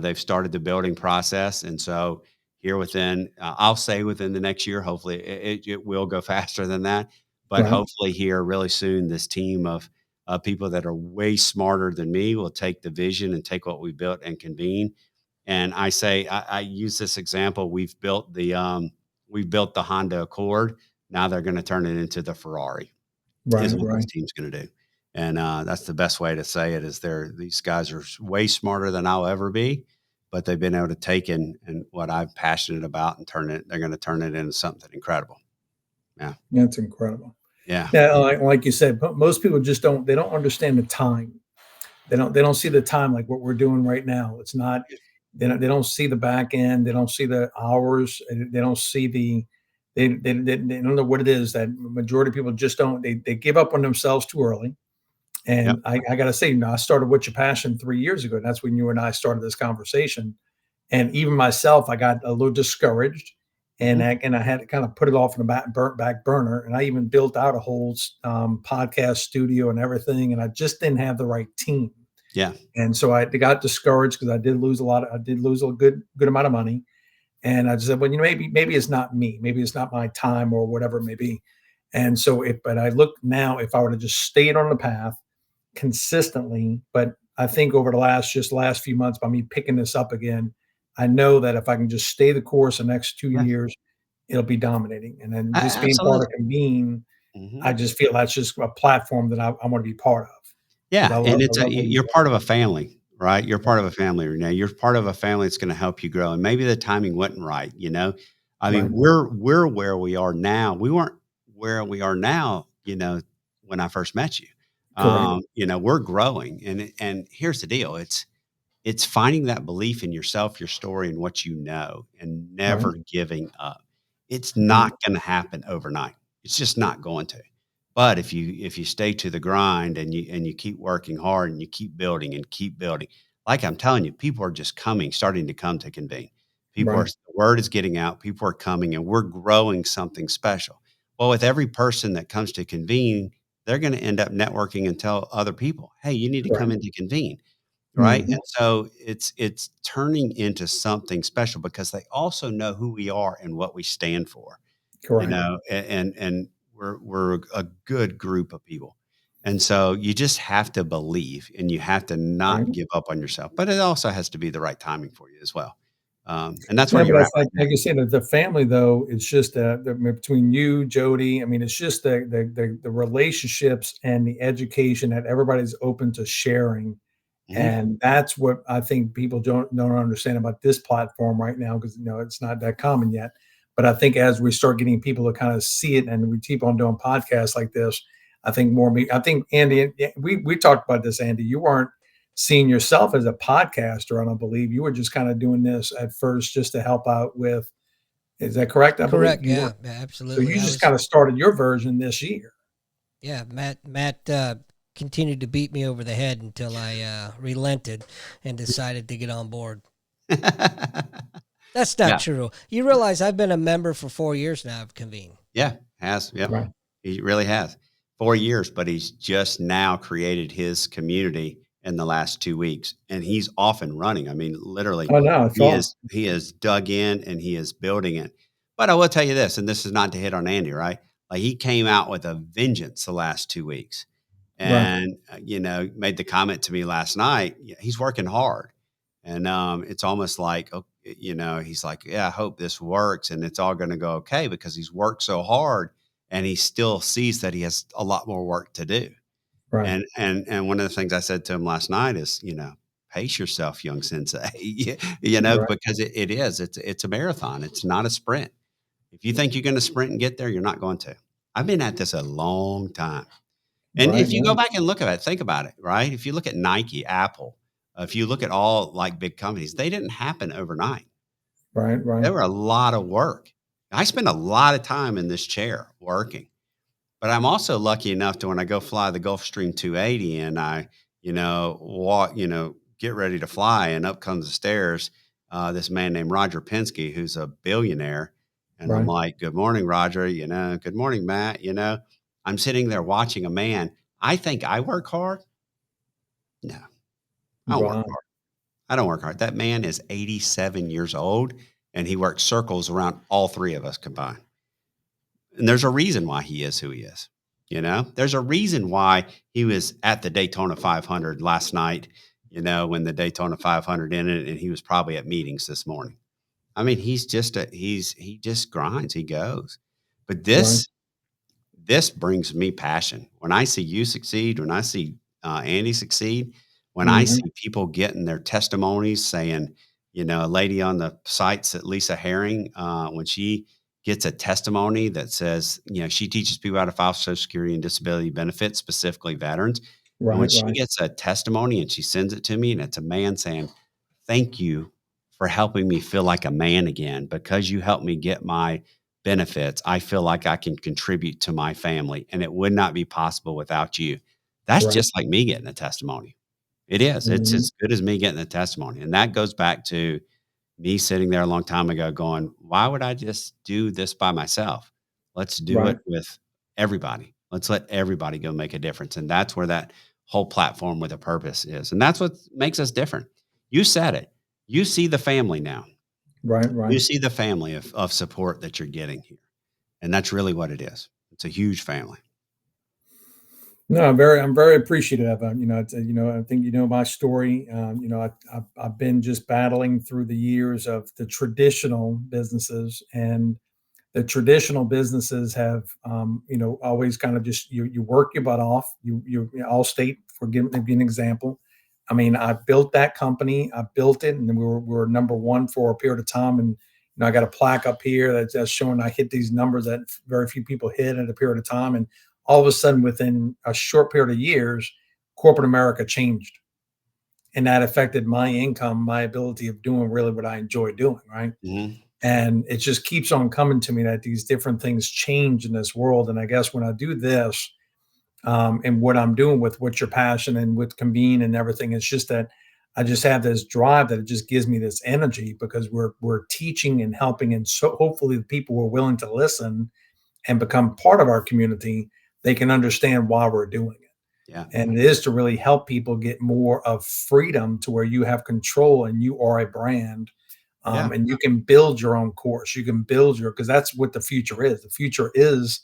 They've started the building process. And so here I'll say within the next year, hopefully it will go faster than that. But Right. hopefully here really soon, this team of people that are way smarter than me will take the vision and take what we built and convene. And I use this example. We've built the Honda Accord. Now they're going to turn it into the Ferrari is Right. what this Right. team's going to do. And that's the best way to say it is these guys are way smarter than I'll ever be, but they've been able to take and what I'm passionate about and they're going to turn it into something incredible. Yeah. That's incredible. Yeah. Yeah. Like you said, but most people just they don't understand the time. They don't see the time like what we're doing right now. It's not, they don't see the back end. They don't see the hours. They don't see they don't know what it is that majority of people just don't, they give up on themselves too early. Yep. And I got to say, I started What's Your Passion 3 years ago. And that's when you and I started this conversation. And even myself, I got a little discouraged, and Hmm. I had to kind of put it off in the back burner. And I even built out a whole podcast studio and everything. And I just didn't have the right team. Yeah. And so I got discouraged because I did lose a good amount of money. And I just said, well, maybe it's not me. Maybe it's not my time or whatever it may be. And so but I look now, if I would have just stayed on the path consistently, but I think over the last few months by me picking this up again, I know that if I can just stay the course the next two Yeah. years, it'll be dominating. And then just being part of Absolutely. Convene, Hmm. I just feel that's just a platform that I want to be part of because Yeah, and I love what we you're do. part of a family, right? You're Right. part of a family now. You're part of a family that's gonna help you grow, and maybe the timing wasn't right, you know? I mean, Right. we're where we are now. We weren't where we are now, when I first met you. Correct. We're growing, and here's the deal, it's finding that belief in yourself, your story, and what you know, and Right. never giving up. It's Right. not gonna happen overnight. It's just not going to. But if you stay to the grind and you keep working hard and you keep building, like I'm telling you, people are just starting to come to Convene. Right. The word is getting out, people are coming, and we're growing something special. Well, with every person that comes to Convene, they're gonna end up networking and tell other people, "Hey, you need to come Right. into Convene." Right? Mhm. And so it's turning into something special because they also know who we are and what we stand for, Correct. and we're a good group of people. And so you just have to believe and you have to Right. not give up on yourself, but it also has to be the right timing for you as well. And that's where Yeah, but you're at that's right now. like you said, the family though, it's just between you, Jody. I mean, it's just the relationships and the education that everybody's open to sharing. Mhm. And that's what I think people don't understand about this platform right now, because it's not that common yet. But I think as we start getting people to kind of see it, and we keep on doing podcasts like this, I think I think Andy, we talked about this, Andy. You weren't seeing yourself as a podcaster, I don't believe. You were just kind of doing this at first just to help out with. Is that correct? I believe Correct. you Yeah, were. yeah, So absolutely. you I just was, kind of started your version this year. yeah, Matt continued to beat me over the head until I relented and decided to get on board. That's not Yeah. true. You realize I've been a member for 4 years now of Convene. Yeah, has. Yep. Right. He really has. 4 years, but he's just now created his community in the last 2 weeks, and he's off and running. I mean, literally, Oh no, I saw. he is dug in and he is building it. But I will tell you this, and this is not to hit on Andy, right? Like, he came out with a vengeance the last 2 weeks, Right. and, made the comment to me last night, he's working hard. And, it's almost like, he's like, "Yeah, I hope this works and it's all gonna go okay," because he's worked so hard and he still sees that he has a lot more work to do. Right. And one of the things I said to him last night is, "Pace yourself, young sensei," Right. because it is. It's a marathon. It's not a sprint. If you think you're gonna sprint and get there, you're not going to. I've been at this a long time. And Right. if you go Right. back and look at it, think about it, right? If you look at Nike, Apple, if you look at all like big companies, they didn't happen overnight. Right. Right. They were a lot of work. I spend a lot of time in this chair working, but I'm also lucky enough to when I go fly the Gulfstream 280 and I, walk, get ready to fly, and up comes the stairs, this man named Roger Penske, who's a billionaire. And I'm Right. like, "Good morning, Roger. Good morning, Matt." I'm sitting there watching a man. I think I work hard. No, I don't work Wow. hard. I don't work hard. That man is 87 years old and he works circles around all three of us combined. And there's a reason why he is who he is. There's a reason why he was at the Daytona 500 last night, when the Daytona 500 ended, and he was probably at meetings this morning. I mean, he just grinds, he goes. But Right. this brings me passion. When I see you succeed, when I see Andy succeed, when I Mhm. see people getting their testimonies saying, a lady on the sites at Lisa Herring, when she gets a testimony that says, she teaches people how to file Social Security and disability benefits, specifically veterans. And when Right. she Right. gets a testimony and she sends it to me, and it's a man saying, "Thank you for helping me feel like a man again because you helped me get my benefits. I feel like I can contribute to my family, and it would not be possible without you." That's Right. just like me getting a testimony. It is. It's Mhm. as good as me getting a testimony. And that goes back to me sitting there a long time ago going, why would I just do this by myself? Let's do Right. it with everybody. Let's let everybody go make a difference. And that's where that whole platform with a purpose is. And that's what makes us different. You said it. You see the family now. Right. Right. You see the family of support that you're getting here. And that's really what it is. It's a huge family. No, I'm very appreciative. I think my story. I've been just battling through the years of the traditional businesses, and the traditional businesses have, always kind of just you work your butt off. All state, for give an example. I mean, I built that company. I built it, and we were number one for a period of time. And I got a plaque up here that's showing I hit these numbers that very few people hit at a period of time. And all of a sudden, within a short period of years, corporate America changed, and that affected my income, my ability of doing really what I enjoy doing. Right. Mhm. And it just keeps on coming to me that these different things change in this world. And I guess when I do this, and what I'm doing with what your passion and with Convene and everything, it's just that I just have this drive that it just gives me this energy, because we're teaching and helping, and so hopefully the people who are willing to listen and become part of our community, they can understand why we're doing it. Yeah. And it is to really help people get more of freedom to where you have control and you are a brand, Yeah. and you can build your own course. You can build because that's what the future is. The future is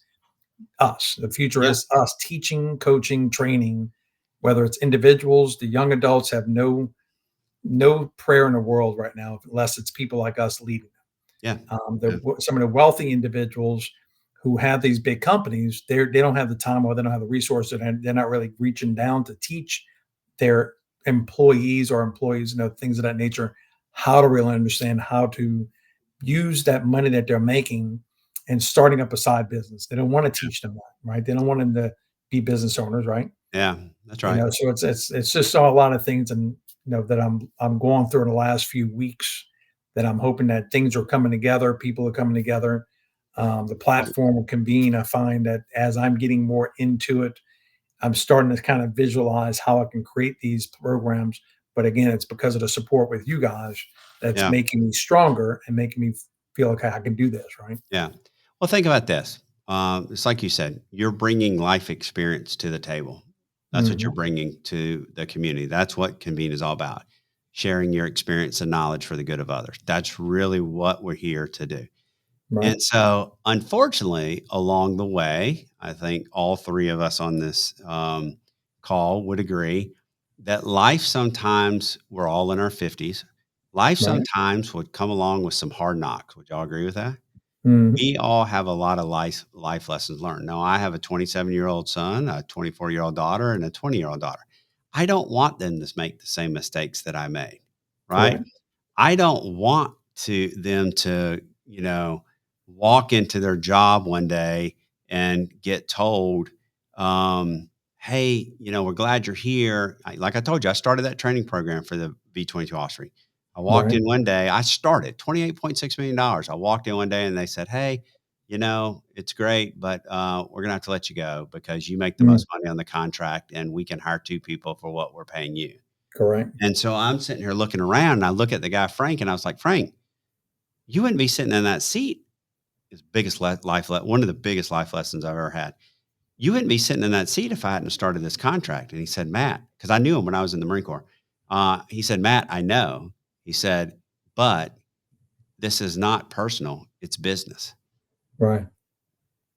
us. The future Yeah. is us teaching, coaching, training, whether it's individuals, the young adults have no prayer in the world right now unless it's people like us leading Yeah. them. Yeah. Some of the wealthy individuals who have these big companies, they don't have the time, or they don't have the resources, and they're not really reaching down to teach their employees or employees, things of that nature, how to really understand how to use that money that they're making and starting up a side business. They don't want to teach them that, right? They don't want them to be business owners, right? Yeah, that's right. So it's just a lot of things, and that I'm going through in the last few weeks, that I'm hoping that things are coming together, people are coming together. The platform will convene. I find that as I'm getting more into it, I'm starting to kind of visualize how I can create these programs. But again, it's because of the support with you guys that's Yeah, making me stronger and making me feel okay, I can do this, right? yeah. Well, think about this. It's like you said, you're bringing life experience to the table. That's what you're Hmm. bringing to the community. That's what Convene is all about. Sharing your experience and knowledge for the good of others. That's really what we're here to do. Right, And so, unfortunately, along the way, I think all three of us on this call would agree that life sometimes, we're all in our 50s, life right. sometimes would come along with some hard knocks. Would y'all agree with that? Hmm. We all have a lot of life lessons learned. Now, I have a 27-year-old son, a 24-year-old daughter, and a 20-year-old daughter. I don't want them to make the same mistakes that I made, right? Correct. I don't want them to, walk into their job one day and get told, "Hey, we're glad you're here." Like I told you, I started that training program for the V-22 Osprey. I walked Right. in one day. I started $28.6 million. I walked in one day and they said, "Hey, it's great, but we're gonna have to let you go because you make the Mm, most money on the contract, and we can hire two people for what we're paying you." correct. And so I'm sitting here looking around and I look at the guy, Frank, and I was like, "Frank, you wouldn't be sitting in that seat." His biggest one of the biggest life lessons I've ever had. "You wouldn't be sitting in that seat if I hadn't started this contract." And he said, "Matt," because I knew him when I was in the Marine Corps. He said, "Matt, I know." He said, "But this is not personal, it's business." Right.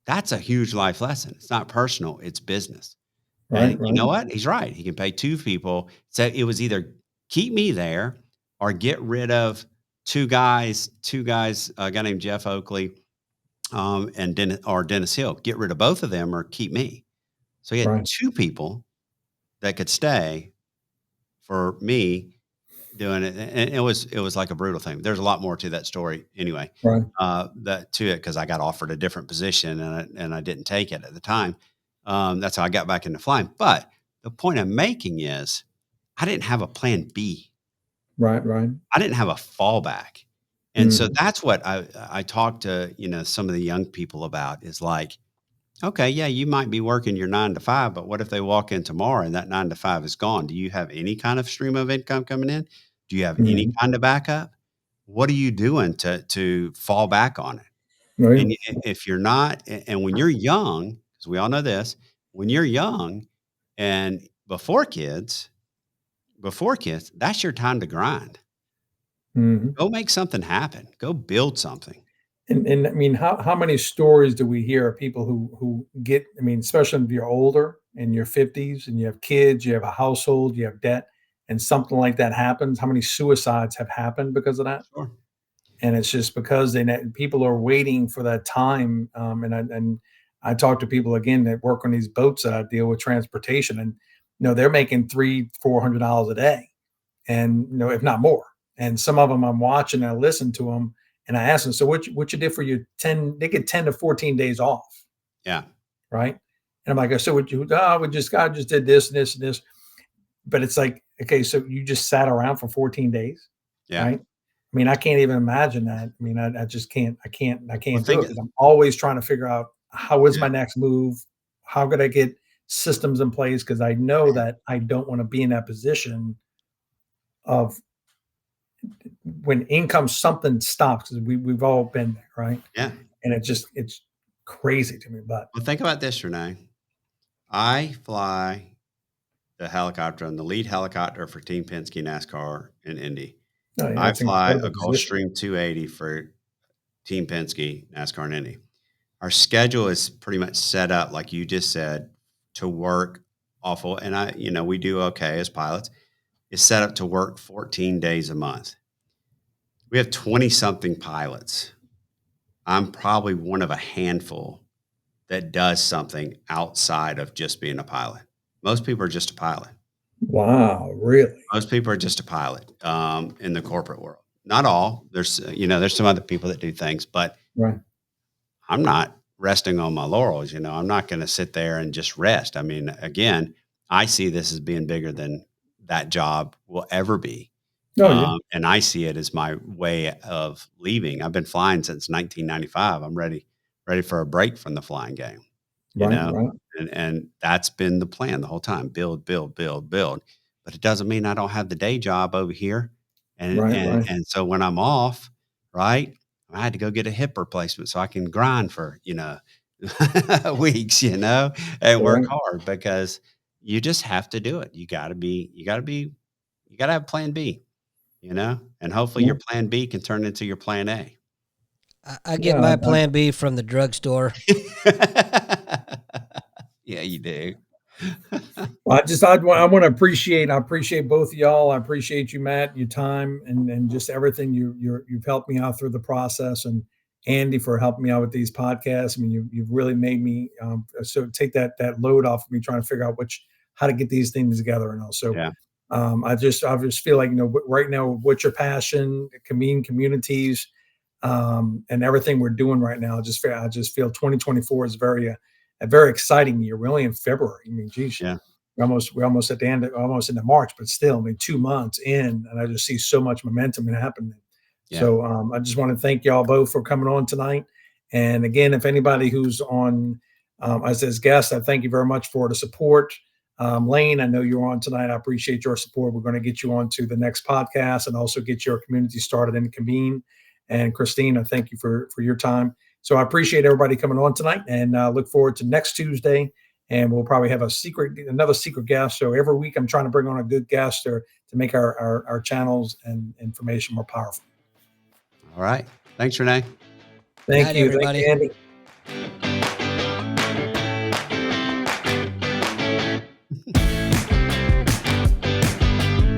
That's a huge life lesson. It's not personal, it's business. Right. And you Right. know what? He's right. He can pay two people. So it was either keep me there or get rid of two guys, a guy named Jeff Oakley, and Dennis Hill. Get rid of both of them or keep me. So he had Right. two people that could stay for me doing it, and it was like a brutal thing. There's a lot more to that story anyway. Right. That to it because I got offered a different position and I didn't take it at the time. That's how I got back into flying. But the point I'm making is I didn't have a plan B. Right. Right. I didn't have a fallback. And so Mhm. that's what I talk to, some of the young people about is like, okay, yeah, you might be working your 9 to 5, but what if they walk in tomorrow and that 9 to 5 is gone? Do you have any kind of stream of income coming in? Do you have any Mhm. kind of backup? What are you doing to fall back on it? Oh, yeah. And if you're not, and when you're young, because we all know this, when you're young and before kids, that's your time to grind. Mhm. Go make something happen. Go build something. And I mean, how many stories do we hear of people who get, I mean, especially if you're older, in your 50s and you have kids, you have a household, you have debt, and something like that happens, how many suicides have happened because of that? Sure. And it's just because people are waiting for that time. And I talk to people again that work on these boats that I deal with transportation, and they're making $300-400 a day, and if not more. And some of them I'm watching, I listen to them, and I ask them, so what you did for your 10? They get 10 to 14 days off, Yeah. right? And I'm like, so what you? Oh, God just did this and this and this. But it's like, okay, so you just sat around for 14 days, Yeah. right? I mean, I can't even imagine that. I mean, I just can't. I Well, can't do think it because I'm always trying to figure out how is yeah. my next move. How could I get systems in place? Because I know that I don't want to be in that position of when income something stops. Because we've all been there, right? Yeah. And it's crazy to me. But Well, think about this, Renee. I fly the helicopter on the lead helicopter for Team Penske NASCAR in Indy. oh yeah, I it's an fly incredible a position. Gulfstream 280 for Team Penske NASCAR in Indy. Our schedule is pretty much set up, like you just said, to work awful. And we do okay as pilots. It's set up to work 14 days a month. We have 20 something pilots. I'm probably one of a handful that does something outside of just being a pilot. Most people are just a pilot. Wow, really? Most people are just a pilot in the corporate world. Not all. There's some other people that do things, but Right. I'm not resting on my laurels. I'm not going to sit there and just rest. I mean, again, I see this as being bigger than that job will ever be. Oh, yeah. And I see it as my way of leaving. I've been flying since 1995. I'm ready for a break from the flying game, you Right, know, right, and that's been the plan the whole time. Build, build, build, build. But it doesn't mean I don't have the day job over here. And right, and right, and so when I'm off, right, I had to go get a hip replacement so I can grind for, weeks, and work right. hard because you just have to do it. You gotta have plan B, and hopefully Yeah, your plan B can turn into your plan A. I get yeah, my plan B from the drugstore. Yeah, you do. I want to I appreciate both of y'all. I appreciate you, Matt, your time and just everything you've helped me out through the process, and Andy for helping me out with these podcasts. I mean, you've really made me so take that load off of me trying to figure out how to get these things together and all. So Yeah, I just feel like right now what's your passion, Convene Communities, and everything we're doing right now. I just feel 2024 is a very exciting year. We're only in February. I mean, geez, yeah, we're almost at the end, almost into March, but still, I mean, 2 months in, and I just see so much momentum happening. yeah. So I just want to thank y'all both for coming on tonight. And again, if anybody who's on as guests, I thank you very much for the support. Lane, I know you're on tonight. I appreciate your support. We're going to get you on to the next podcast and also get your community started in Convene. And Christine, I thank you for your time. So I appreciate everybody coming on tonight, and look forward to next Tuesday. And we'll probably have another secret guest. So every week I'm trying to bring on a good guest to make our channels and information more powerful. All right. Thanks, Renee. Thank Night, you. Thank you, everybody. Andy.